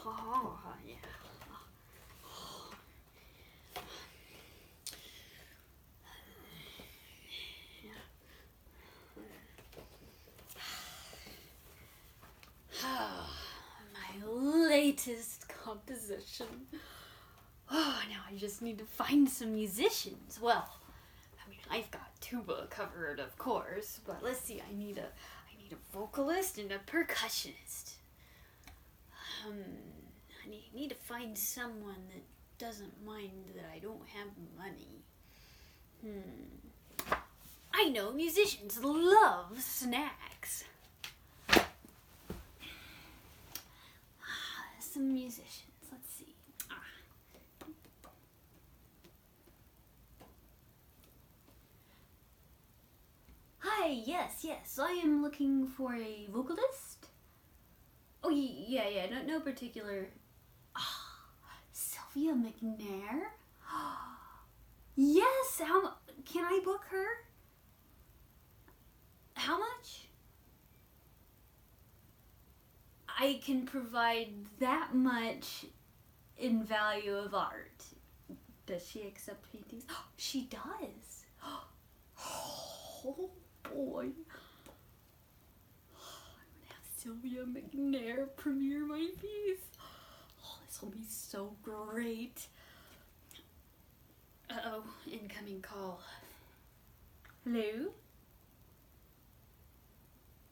Oh, yeah. My latest composition. Oh, now I just need to find some musicians. Well, I mean, I've got tuba covered, of course, but let's see. I need a vocalist and a percussionist. I need to find someone that doesn't mind that I don't have money. I know musicians love snacks. Some musicians. Let's see. Hi, yes, I am looking for a vocalist. Oh, yeah, no particular. Sylvia McNair? Yes, can I book her? How much? I can provide that much in value of art. Does she accept paintings? She does. Oh boy. I'm gonna have Sylvia McNair premiere my piece. Oh, this will be so great. Uh-oh, incoming call. Hello?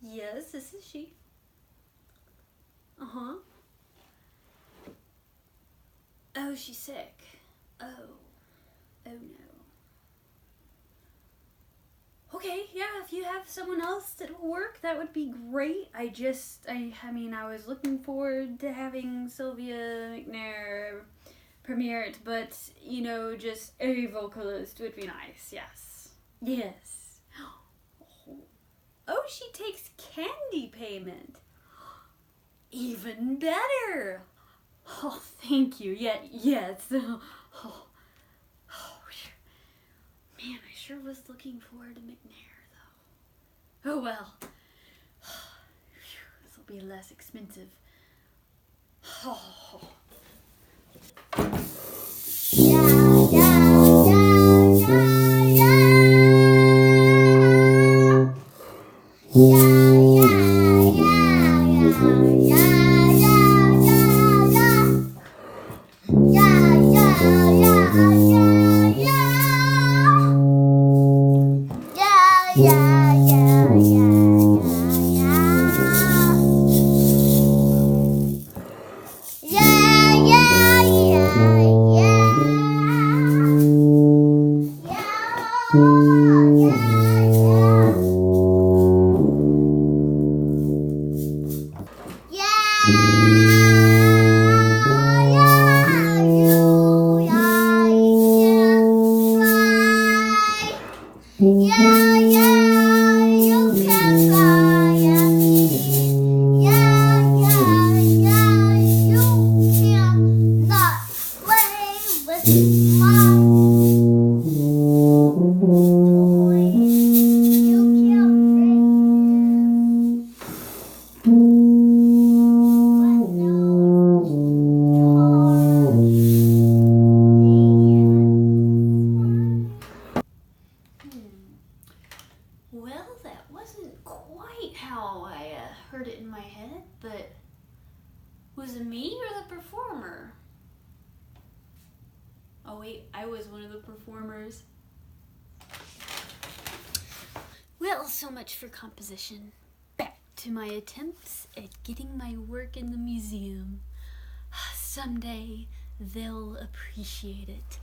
Yes, this is she. Uh-huh. Oh, she's sick. Oh no. Okay, yeah, if you have someone else that'll work, that would be great. I was looking forward to having Sylvia McNair premiere it, but, just a vocalist would be nice, yes. Yes. Oh, she takes candy payment. Even better. Oh, thank you. Yeah, yes. Oh, man, I sure was looking forward to McNair, though. Oh, well. This will be less expensive. Oh. Well, that wasn't quite how I heard it in my head, but was it me or the performer? Oh wait, I was one of the performers. Well, so much for composition. Back to my attempts at getting my work in the museum. Someday they'll appreciate it.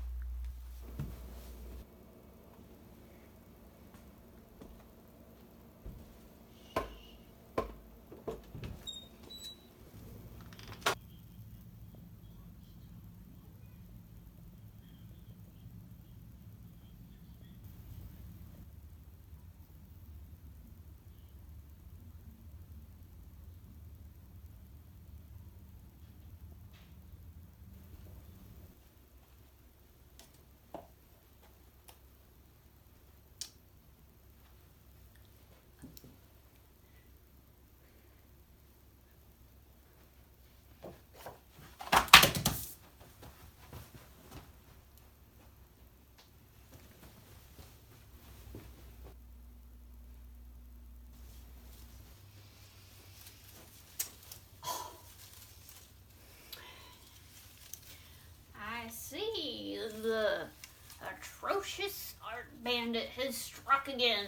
vicious art bandit has struck again.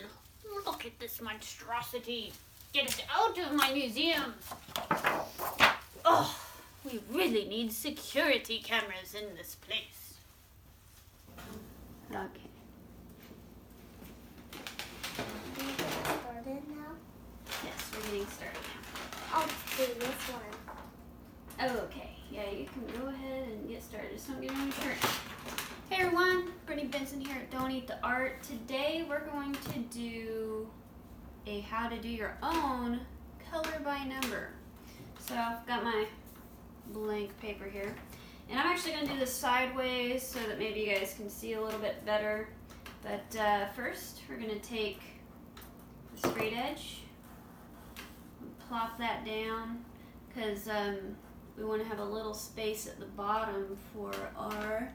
Look at this monstrosity. Get it out of my museum. Oh, we really need security cameras in this place. Okay. Are you getting started now? Yes, we're getting started now. I'll do this one. Okay, yeah, you can go ahead and get started. Just don't get on your shirt. Hey everyone, Brittany Benson here at Don't Eat the Art. Today we're going to do a how to do your own color by number. So I've got my blank paper here. And I'm actually going to do this sideways so that maybe you guys can see a little bit better. But first we're going to take the straight edge, plop that down, because we want to have a little space at the bottom for our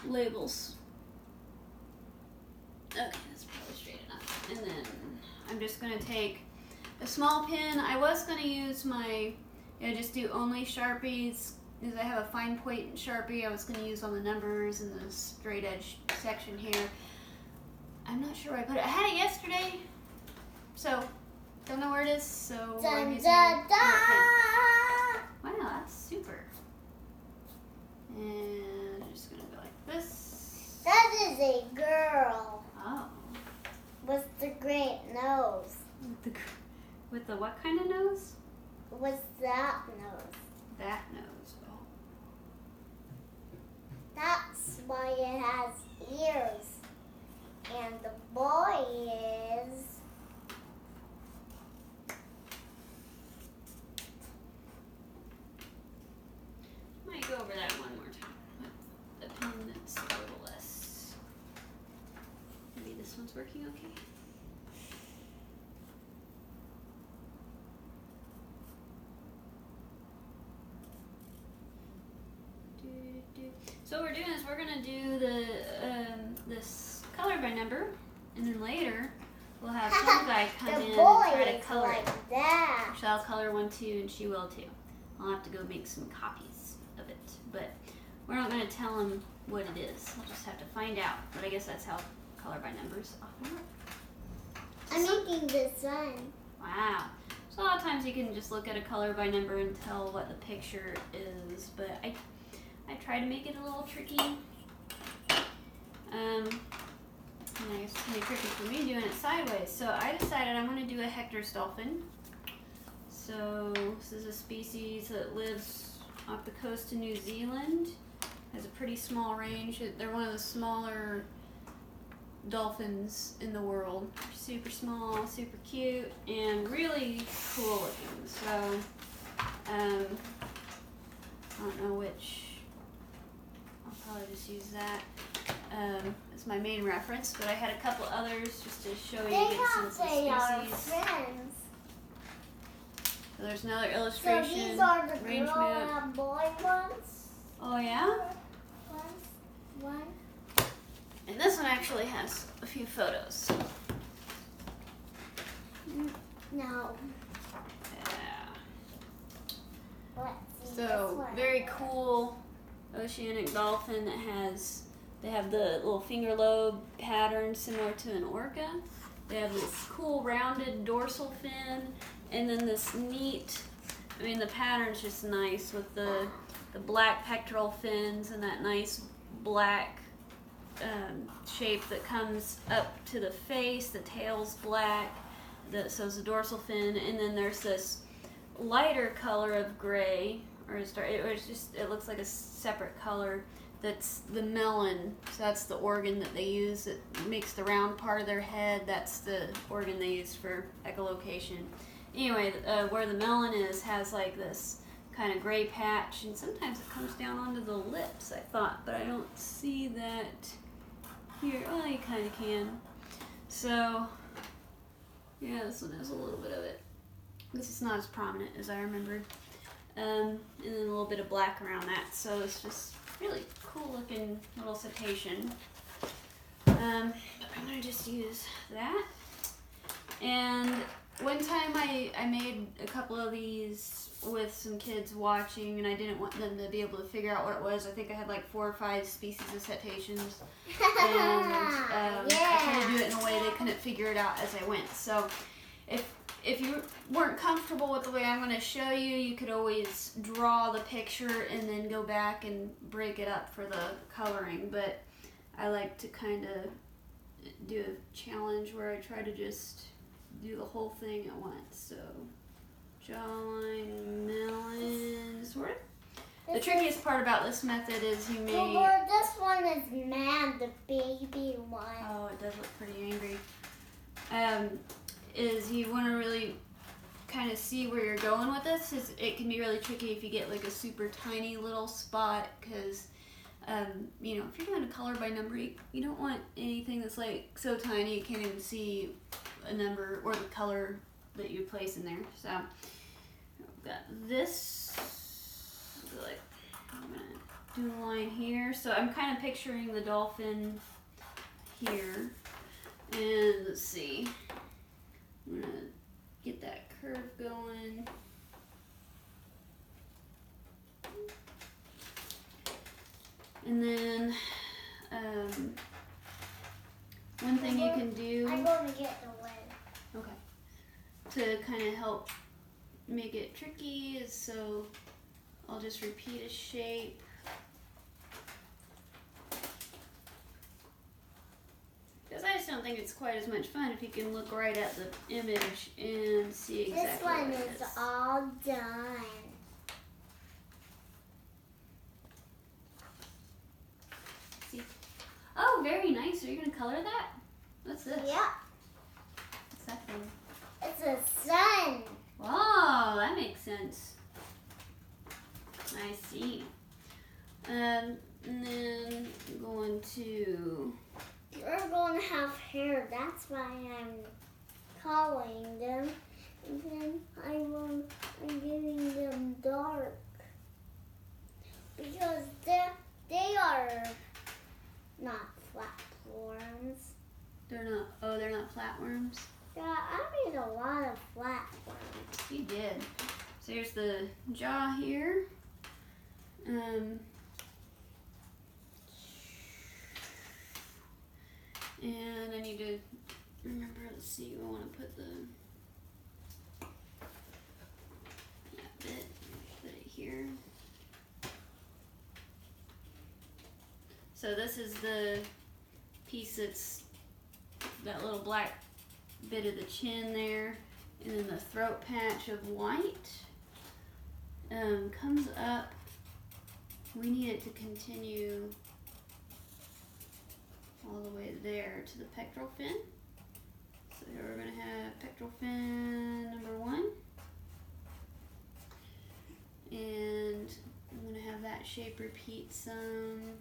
labels. Okay, that's probably straight enough. And then I'm just going to take a small pen. I was going to use my, just do only Sharpies, because I have a fine point Sharpie I was going to use on the numbers and the straight edge section here. I'm not sure where I put it. I had it yesterday, so don't know where it is, so Dun, dun, dun. Wow, that's super. And I'm just gonna go like this. That is a girl Oh. with the great nose. With the what kind of nose? What's that nose? That nose. Oh. That's why it has ears. And the boy is... Might go over that one more time with the pen that's a little less. Maybe this one's working okay. So what we're doing is we're gonna do the this color by number, and then later we'll have some guy come in and try to color like it. that. So I'll color one too, and she will too. I'll have to go make some copies of it, but we're not gonna tell him what it is. We'll just have to find out. But I guess that's how color by numbers often work. I'm making this one. Wow. So a lot of times you can just look at a color by number and tell what the picture is, but I try to make it a little tricky. And I guess it's gonna be tricky for me doing it sideways. So I decided I'm gonna do a Hector's dolphin. So this is a species that lives off the coast of New Zealand. Has a pretty small range. They're one of the smaller dolphins in the world. Super small, super cute, and really cool looking. So I don't know which. I'll probably just use that as my main reference, but I had a couple others just to show you They some they are species. friends. So there's another So illustration. these are the range girl map. and boy ones. Oh yeah? One. And this one actually has a few photos. No. Yeah. Let's see this So one. very cool oceanic dolphin that they have the little finger lobe pattern similar to an orca. They have this cool rounded dorsal fin, and then this neat, the pattern's just nice with the black pectoral fins and that nice black shape that comes up to the face. The tail's black, so it's the dorsal fin, and then there's this lighter color of gray, it looks like a separate color. That's the melon. So that's the organ that they use. It makes the round part of their head. That's the organ they use for echolocation. Anyway, where the melon is has like this kind of gray patch, and sometimes it comes down onto the lips, I thought, but I don't see that here. Oh, you kind of can. So, yeah, this one has a little bit of it. This is not as prominent as I remembered. And then a little bit of black around that, so it's just really cool looking little cetacean. But I'm going to just use that. And one time I made a couple of these with some kids watching, and I didn't want them to be able to figure out what it was. I think I had like 4 or 5 species of cetaceans, and I tried to do it in a way they couldn't figure it out as I went. So if you weren't comfortable with the way I'm going to show you, you could always draw the picture and then go back and break it up for the coloring. But I like to kind of do a challenge where I try to just do the whole thing at once. So jawline, melon, sort of. The trickiest part about this method is you may... Well, this one is mad, the baby one. Oh, it does look pretty angry. Is you want to really kind of see where you're going with this. It can be really tricky if you get like a super tiny little spot, because you know, if you're doing a color by number, you don't want anything that's like so tiny you can't even see a number or the color that you place in there. So I've got this, like, I'm gonna do a line here. So I'm kind of picturing the dolphin here, and let's see, I'm gonna get that curve going. And then one thing you can do, I'm going to get the lid. okay, to kind of help make it tricky is, so I'll just repeat a shape. Because I just don't think it's quite as much fun if you can look right at the image and see exactly This one what it is all done. See? Oh, very nice. Are you going to color that? What's this? Yeah, What's that thing? it's a sun. Oh, that makes sense. I see. And then I'm going to... You're going to have hair. That's why I'm coloring them. And then I'm giving them dark. Because they are not flatworms. They're not flatworms? Yeah, I made a lot of flatworms. You did. So here's the jaw here. And I need to remember, let's see, I want to put that bit, put it here. So this is the piece that's that little black bit of the chin there, and then the throat patch of white comes up. We need it to continue all the way there to the pectoral fin. So here we're going to have pectoral fin number 1. And I'm going to have that shape repeat some.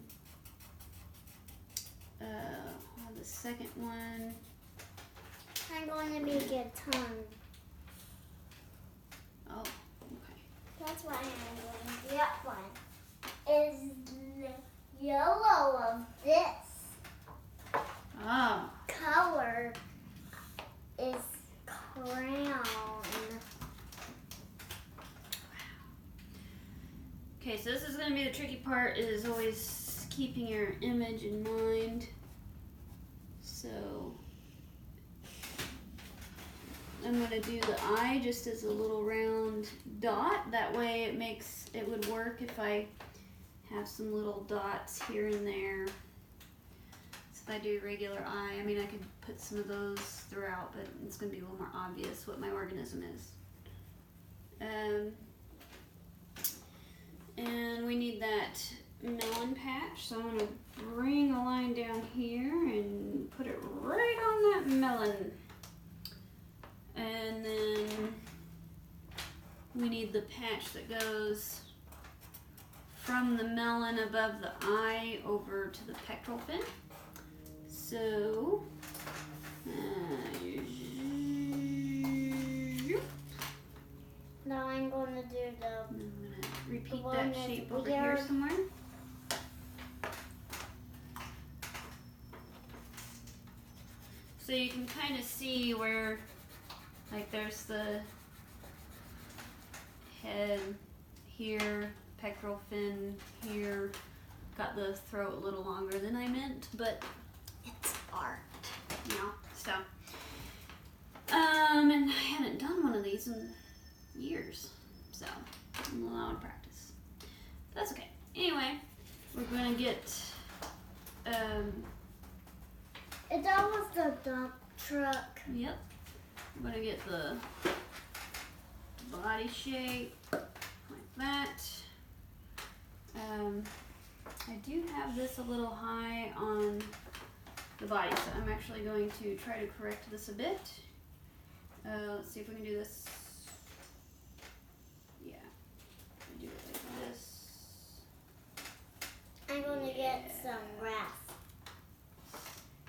I'll have the second one. I'm going to make a tongue. Oh, okay. That's why I'm going to that one. Is the yellow of this Oh, color is crown. okay, so this is going to be the tricky part, is always keeping your image in mind. So I'm going to do the eye just as a little round dot. That way it would work if I have some little dots here and there. So if I do regular eye, I mean, I could put some of those throughout, but it's going to be a little more obvious what my organism is. And we need that melon patch, so I'm going to bring a line down here and put it right on that melon. And then we need the patch that goes from the melon above the eye over to the pectoral fin. So now I'm going to do the... I'm going to repeat one that that's shape over here weird. somewhere. So you can kind of see where Like there's the head here, pectoral fin here. Got the throat a little longer than I meant, but it's art, you know. So, and I haven't done one of these in years, so I'm a lot of practice. That's okay. Anyway, we're gonna get. It's almost a dump truck. Yep. I'm gonna get the body shape like that. I do have this a little high on the body, so I'm actually going to try to correct this a bit. Let's see if we can do this. Yeah, I do it like this. I'm going to get some grass.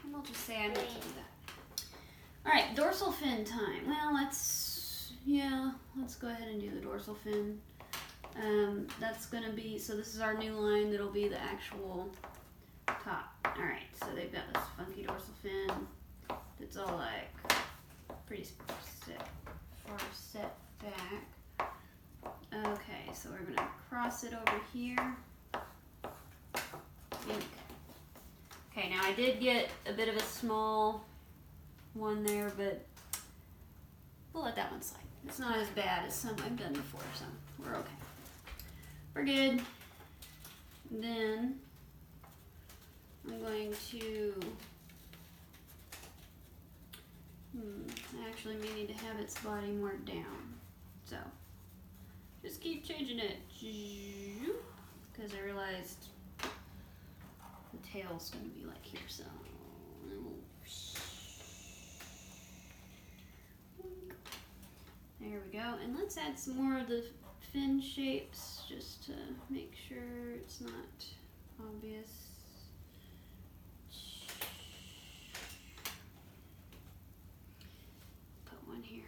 And we'll just say I meant to do that. All right, dorsal fin time. Well, let's go ahead and do the dorsal fin. That's gonna be, so this is our new line that'll be the actual top. All right, so they've got this funky dorsal fin that's all like pretty far set back. Okay, so we're gonna cross it over here. Okay, now I did get a bit of a small one there, but we'll let that one slide. It's not as bad as some I've done before, so we're okay. We're good. Then I'm going to, I actually may need to have its body more down. So just keep changing it, because I realized the tail's going to be like here, so there we go. And let's add some more of the fin shapes just to make sure it's not obvious. Put one here.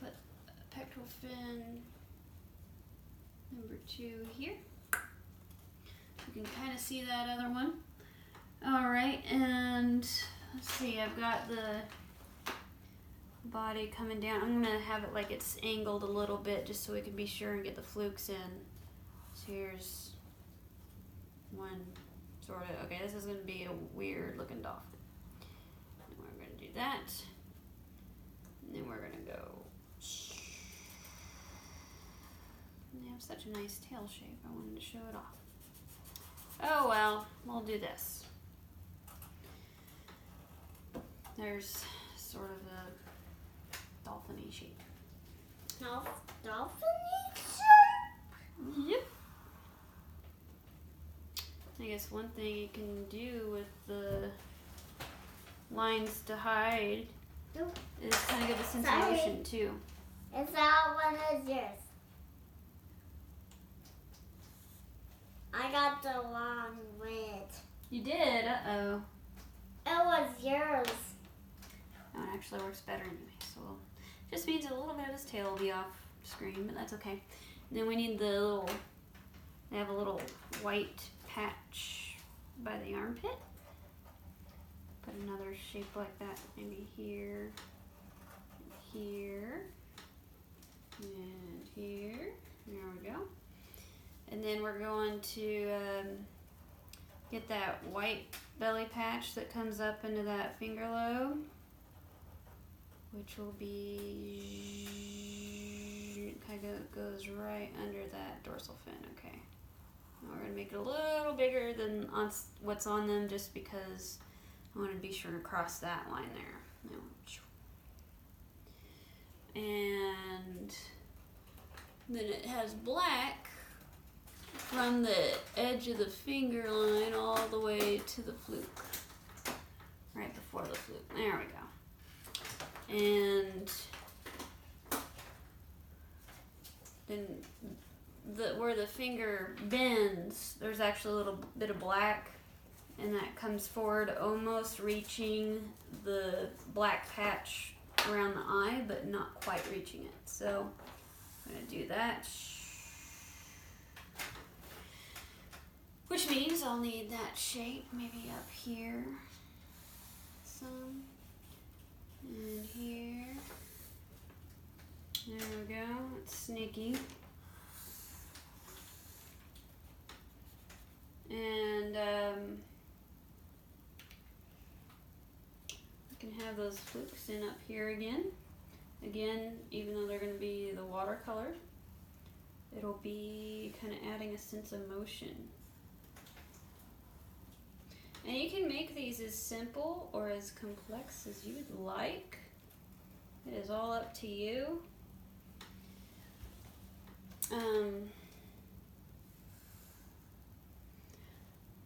Put a pectoral fin number 2 here. You can kind of see that other one. All right, and let's see, I've got the body coming down. I'm gonna have it like it's angled a little bit just so we can be sure and get the flukes in. So here's one sort of, okay, this is gonna be a weird looking dolphin. And we're gonna do that. And then we're gonna go. And they have such a nice tail shape. I wanted to show it off. Oh well, we'll do this. There's sort of a dolphin-y shape. Dolphin-y shape? Yep. I guess one thing you can do with the lines to hide is kind of give a sense of motion too. Is that one of yours? I got the long width. You did? Uh-oh. It was yours. Oh, it actually works better anyway, so just means a little bit of this tail will be off screen, but that's okay. And then we need the little, they have a little white patch by the armpit. Put another shape like that, maybe here, here, and here. There we go. And then we're going to get that white belly patch that comes up into that finger lobe, which will be, kind of goes right under that dorsal fin, okay. Now we're going to make it a little bigger than on what's on them just because I want to be sure to cross that line there. And then it has black from the edge of the finger line all the way to the fluke. Right before the fluke. There we go. And then where the finger bends, there's actually a little bit of black, and that comes forward almost reaching the black patch around the eye, but not quite reaching it. So I'm going to do that. Which means I'll need that shape maybe up here some. And here. There we go. It's snaky. And I can have those flukes in up here again. Again, even though they're going to be the watercolor, it'll be kind of adding a sense of motion. And you can make these as simple or as complex as you would like. It is all up to you.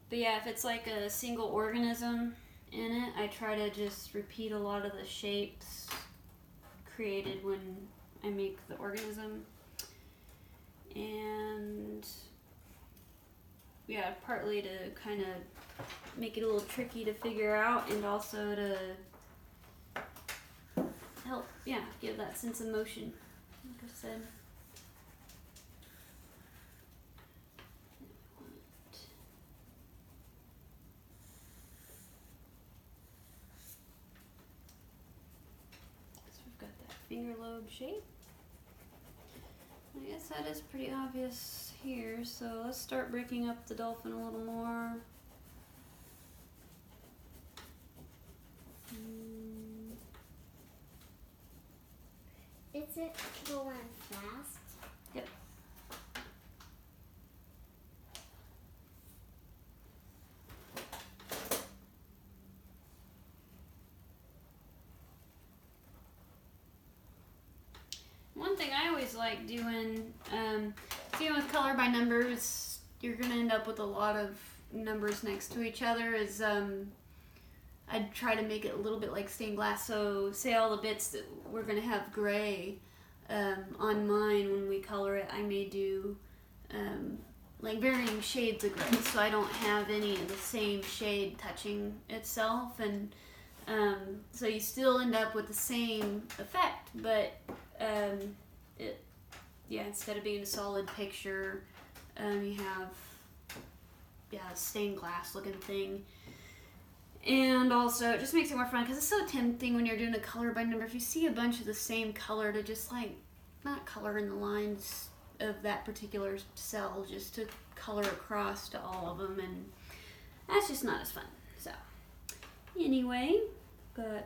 But yeah, if it's like a single organism in it, I try to just repeat a lot of the shapes created when I make the organism. And yeah, partly to kind of make it a little tricky to figure out, and also to help, yeah, give that sense of motion, like I said. So we've got that finger lobe shape. I guess that is pretty obvious here, so let's start breaking up the dolphin a little more. Is it going fast? Yep. One thing I always like doing, with color by numbers, you're going to end up with a lot of numbers next to each other, is I'd try to make it a little bit like stained glass. So say all the bits that we're going to have gray on mine when we color it, I may do like varying shades of gray, so I don't have any of the same shade touching itself, and so you still end up with the same effect, but instead of being a solid picture, you have a stained glass looking thing. And also, it just makes it more fun, because it's so tempting when you're doing a color by number, if you see a bunch of the same color, to just like not color in the lines of that particular cell, just to color across to all of them, and that's just not as fun. So anyway, got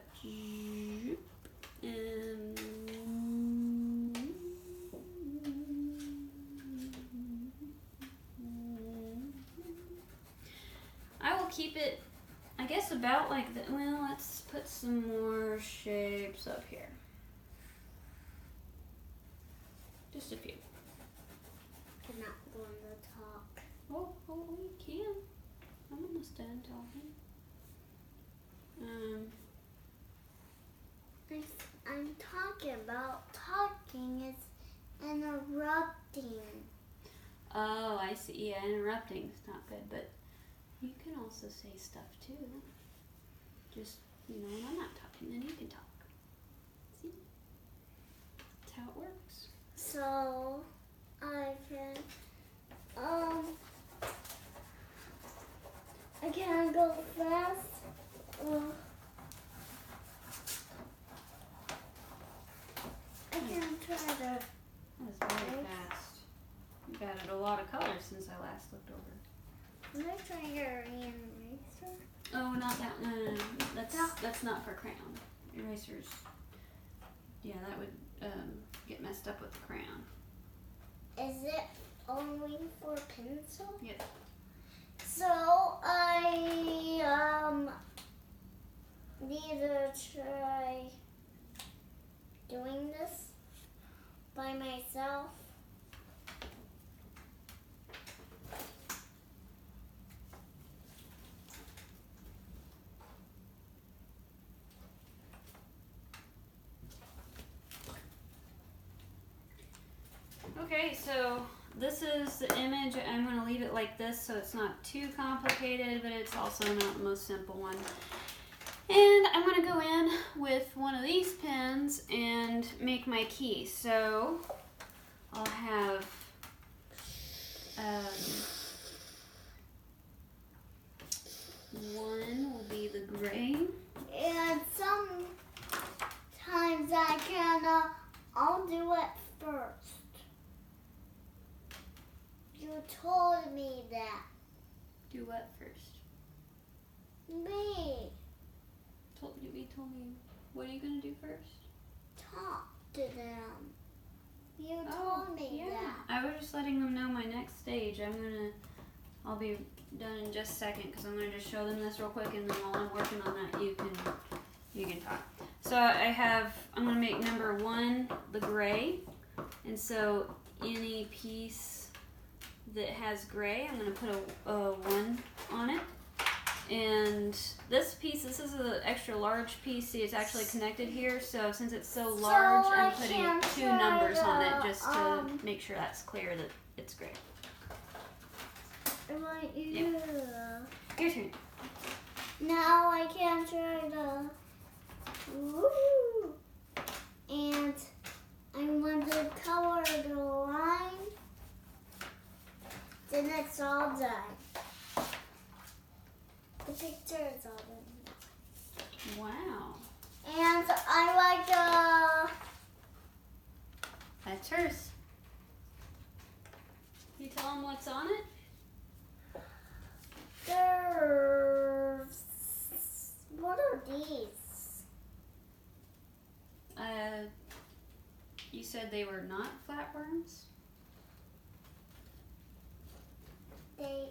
I will keep it, I guess, about like that. Well, let's put some more shapes up here. Just a few. I'm not going to talk. Oh, you can. I'm almost done talking. I'm talking about talking is interrupting. Oh, I see. Yeah, interrupting is not good, but you can also say stuff too. Just, when I'm not talking, then you can talk. See? That's how it works. So, I can, I can't go fast. I can try to. That was very fast. You've added a lot of colors since I last looked over. Can I try your eraser? Oh, not that. No. That's not for crayon. Erasers. Yeah, that would get messed up with the crayon. Is it only for pencil? Yep. So I need to try doing this by myself. Okay, so this is the image. I'm going to leave it like this so it's not too complicated, but it's also not the most simple one. And I'm going to go in with one of these pens and make my key. So I'll have one will be the gray. And some times I can, I'll do it first. You told me that. Do what first? Me. You told me. What are you gonna do first? Talk to them. You told me that. I was just letting them know my next stage. I'll be done in just a second because I'm gonna just show them this real quick, and then while I'm working on that, you can talk. So I'm gonna make number 1 the gray, and so any piece that has gray, I'm gonna put a 1 on it. And this is an extra large piece. See, it's actually connected here. So since it's so large, I'm putting 2 numbers on it just to make sure that's clear that it's gray. I want you. Yep. Your turn. Now I can try the. Woo! And I want to color the line. Then it's all done. The picture is all done. Wow. And I like That's hers. You tell them what's on it? there's. What are these? You said they were not flatworms? They.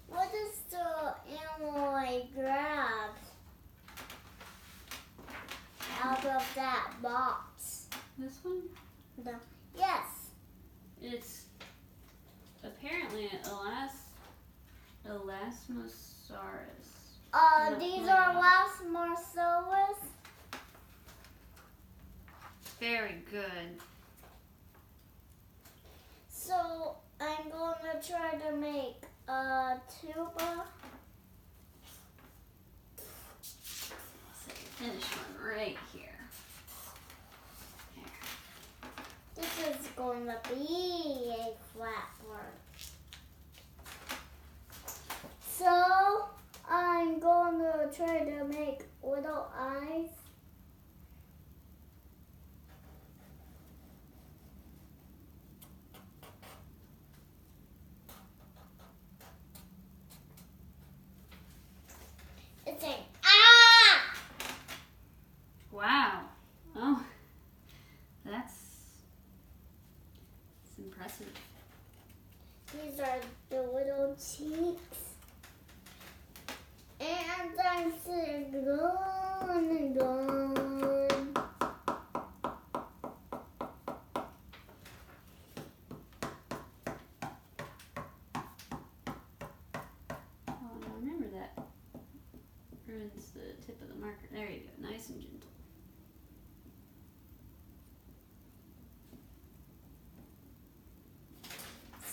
What is the animal I grabbed out of that box? This one? No. Yes. It's apparently Elasmosaurus. No, These no. are Elasmosaurus. Very good. So I'm going to try to make a tuba. Finish one right here. This is going to be a flatworm. So I'm going to try to make little eyes. It's saying, ah! Wow. Oh, that's impressive. These are the little cheeks. And I'm saying, gone and gone. Oh, now remember that. Ruins the tip of the marker. There you go. Nice and gentle.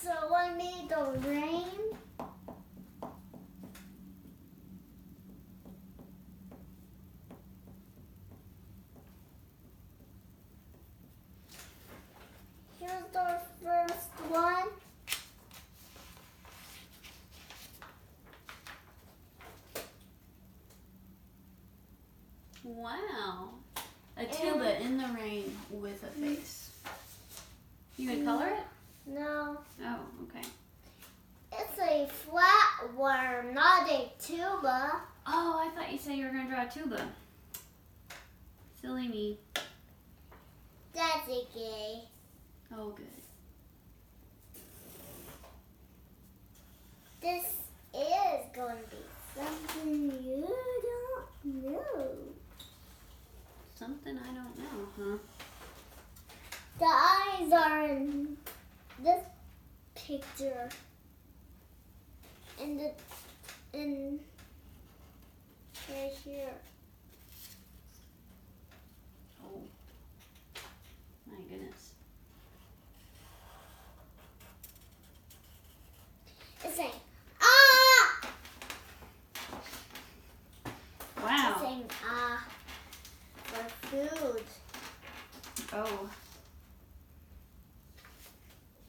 So I made the rain. Here's the first one. Wow. A tuba in the rain with a face. You gonna color it? No, Oh, okay. it's a flatworm, not a tuba. Oh, I thought you said you were gonna draw a tuba. Silly me. That's okay. Oh, good. This is going to be something you don't know. Something I don't know, huh? The eyes are in this picture. And right here. Oh, my goodness. It's saying, ah! It's Wow. saying, ah, for food. Oh,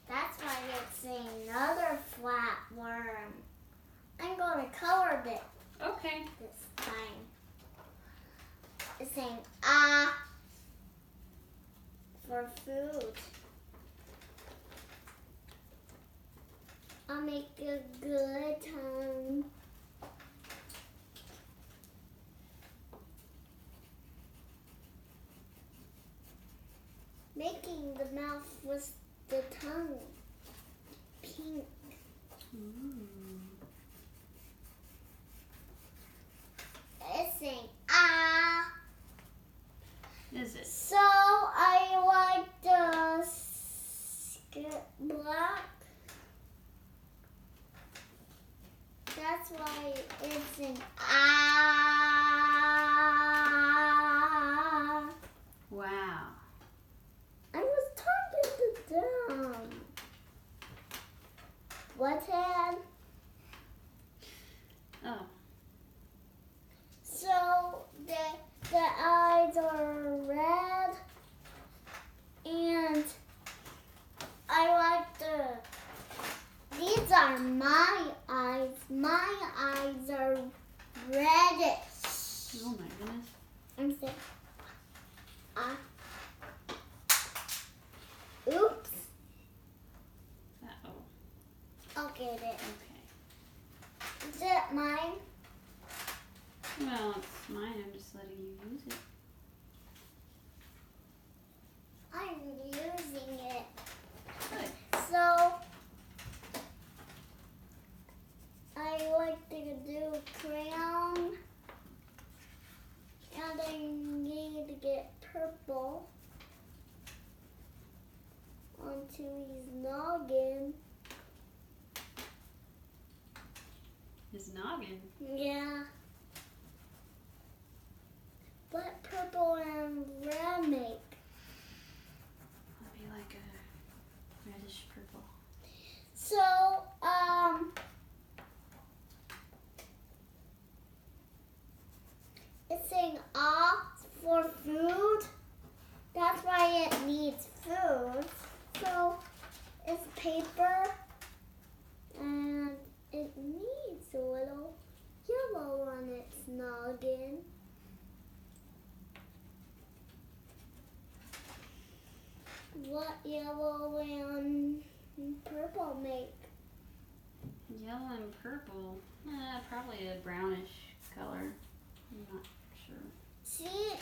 That's why it's another flatworm. Okay. This time. It's saying ah for food. I'll make a good tongue. Making the mouth with the tongue pink. It's saying ah. Is it? So I like the black. That's why it's an ah. Wow. I was talking to them. What, Ted? Oh. So the eyes are red, and I like these are my eyes. My eyes are reddish. Oh my goodness. I'm saying, oops. Uh-oh. I'll get it. Okay. Is it mine? Well, it's mine. I'm just letting you use it. I'm using it. Good. So I like to do crayon, and I need to get purple onto his noggin. His noggin. Yeah. What purple and red make? It'll be like a reddish purple. So, it's saying ah for food. That's why it needs food. So, it's paper, and it needs a little yellow on its noggin. What yellow and purple make? Yellow and purple. Probably a brownish color. I'm not sure. See,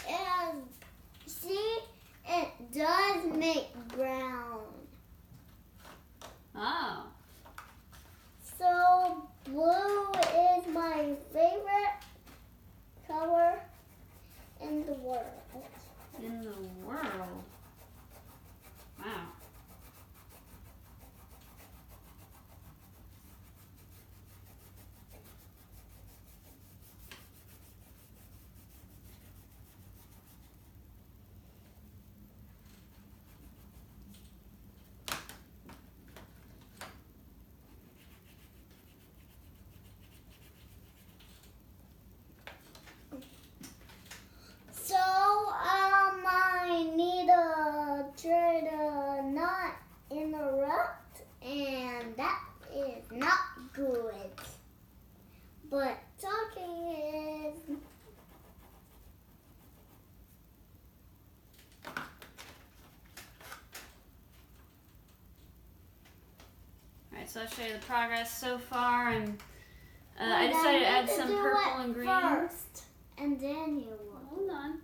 it does make brown. Oh. So blue is my favorite color in the world. In the world. Wow. So I need to try to not interrupt, and that is not good. But talking is. Alright, so I'll show you the progress so far. And I Wait, decided to need add to some do purple it and green. first, and then you will. Hold on.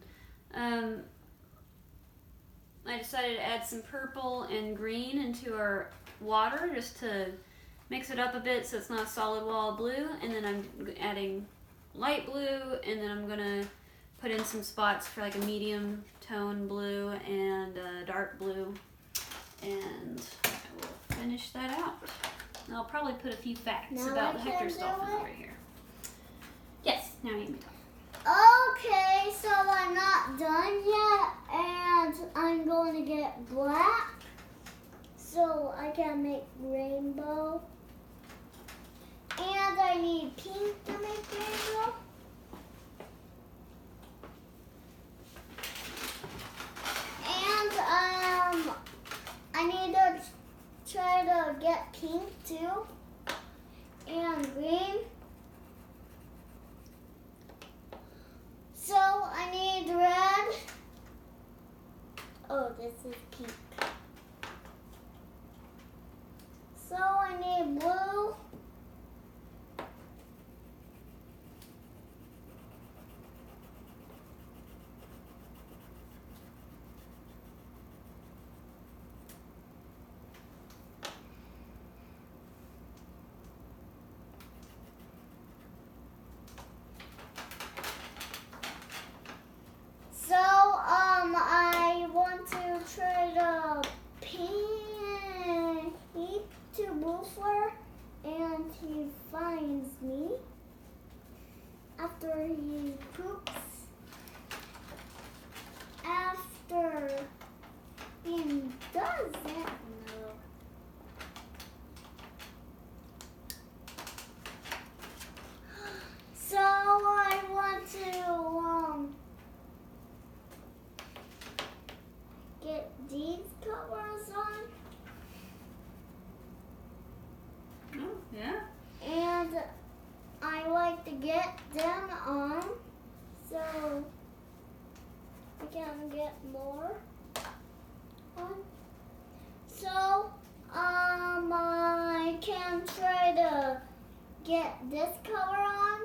I decided to add some purple and green into our water just to mix it up a bit so it's not solid wall blue. And then I'm adding light blue, and then I'm gonna put in some spots for like a medium tone blue and dark blue. And I will finish that out. And I'll probably put a few facts Now about I the can Hector do dolphin it? over here. Yes, now you can talk. Okay, so I'm not done yet, and I'm going to get black so I can make rainbow. And I need pink to make rainbow. And I need to try to get pink too, and green. is keep. So I need blue. So I want to try to paint to Boofler, and he finds me after he poops. After he doesn't know. So I want to get these colors on, Oh, yeah. and I like to get them on so I can get more on. So I can try to get this color on.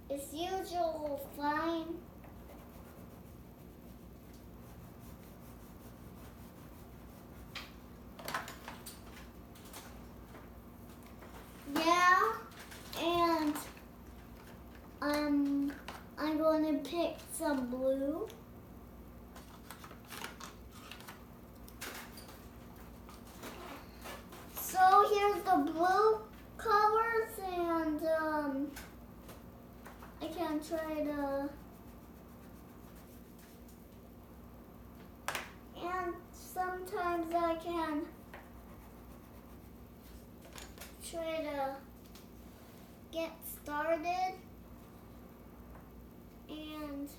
It's usually fine. Yeah, and I'm going to pick some blue. So here's the blue colors, and I can try to, and sometimes I can try to get started, and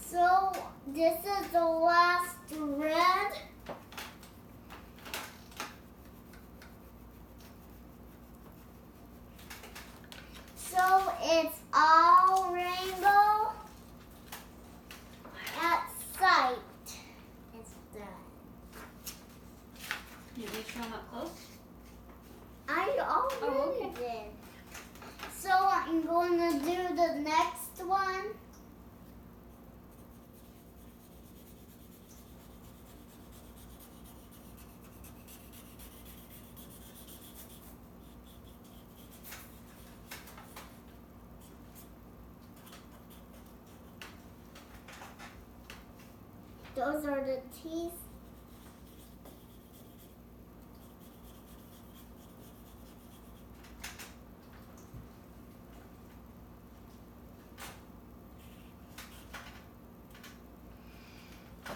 so this is the last red. So it's all rainbow at sight. It's done. You need to show them up close? I already Oh, okay. did. So I'm going to do the next one. Those are the teeth.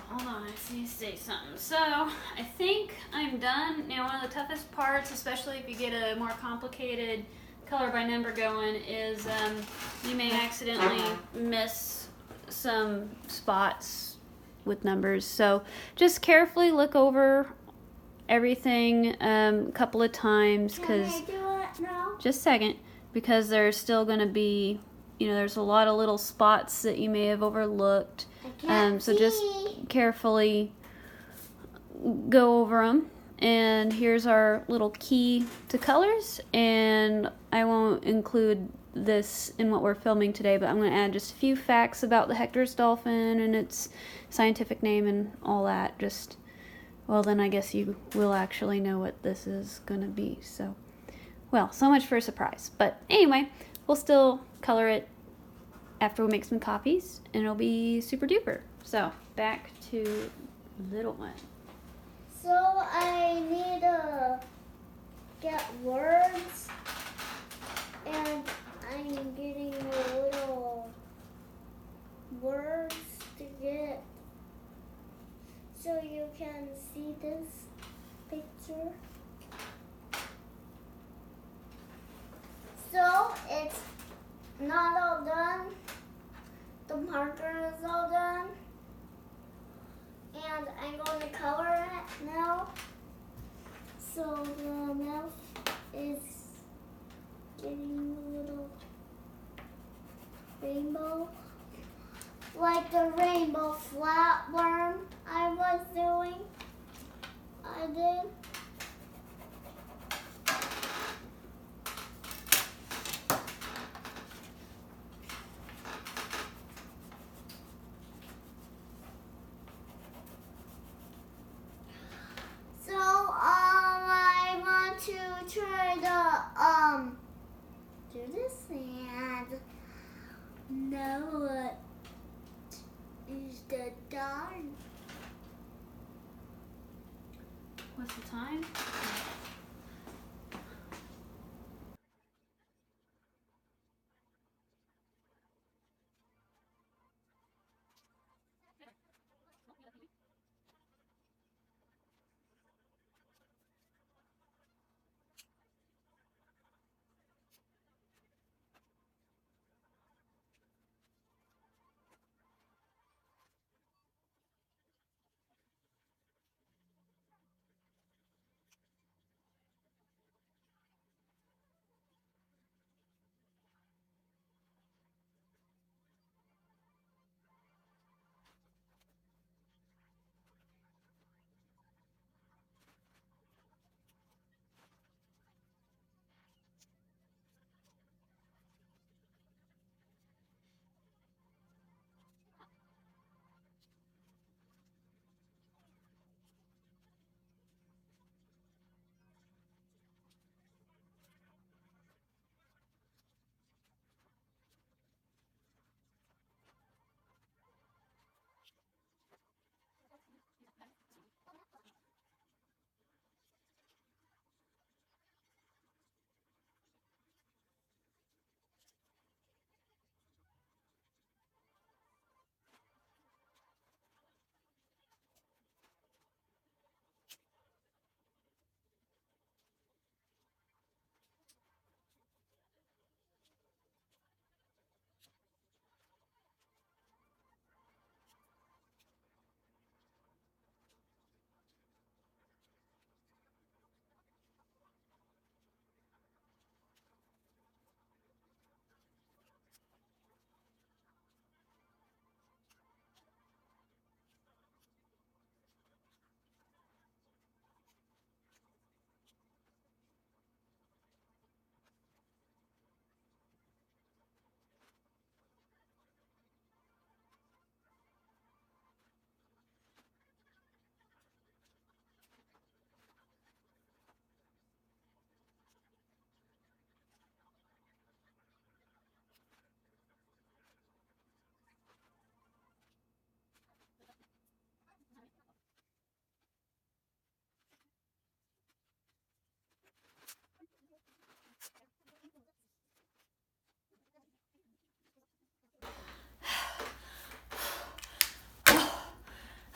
Hold on, I see you say something. So, I think I'm done. Now, one of the toughest parts, especially if you get a more complicated color by number going, is you may accidentally miss some spots with numbers. So, just carefully look over everything a couple of times, Can because I do it now? just a second, because there's still going to be, there's a lot of little spots that you may have overlooked. I can't So just see. carefully go over them. And here's our little key to colors. And I won't include this in what we're filming today, but I'm going to add just a few facts about the Hector's dolphin and its scientific name and all that. Well, then I guess you will actually know what this is going to be. So much for a surprise. But anyway, we'll still color it after we make some copies, and it'll be super duper. So back to little one. So I need to get words, and I'm getting a little can see this picture. So it's not all done. The marker is all done. And I'm going to color it now. So the mouth is getting a little rainbow. Like the rainbow flatworm I was doing. I did. So I want to try to do this and now what is the time? What's the time?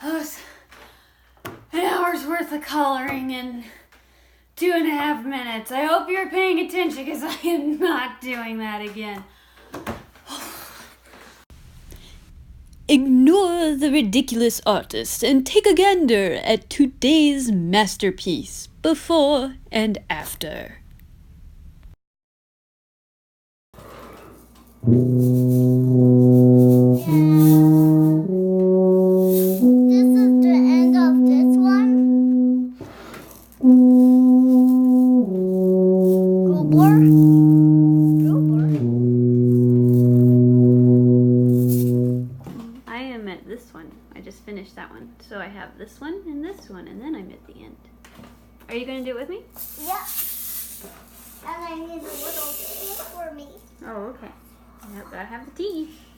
That was an hour's worth of coloring in 2.5 minutes. I hope you're paying attention because I am not doing that again. Ignore the ridiculous artist and take a gander at today's masterpiece, before and after. This is the end of this one. Goober. I am at this one. I just finished that one. So I have this one, and then I'm at the end. Are you going to do it with me? Yeah. And I need a little tea for me. Oh, okay. Yep, gotta have the tea.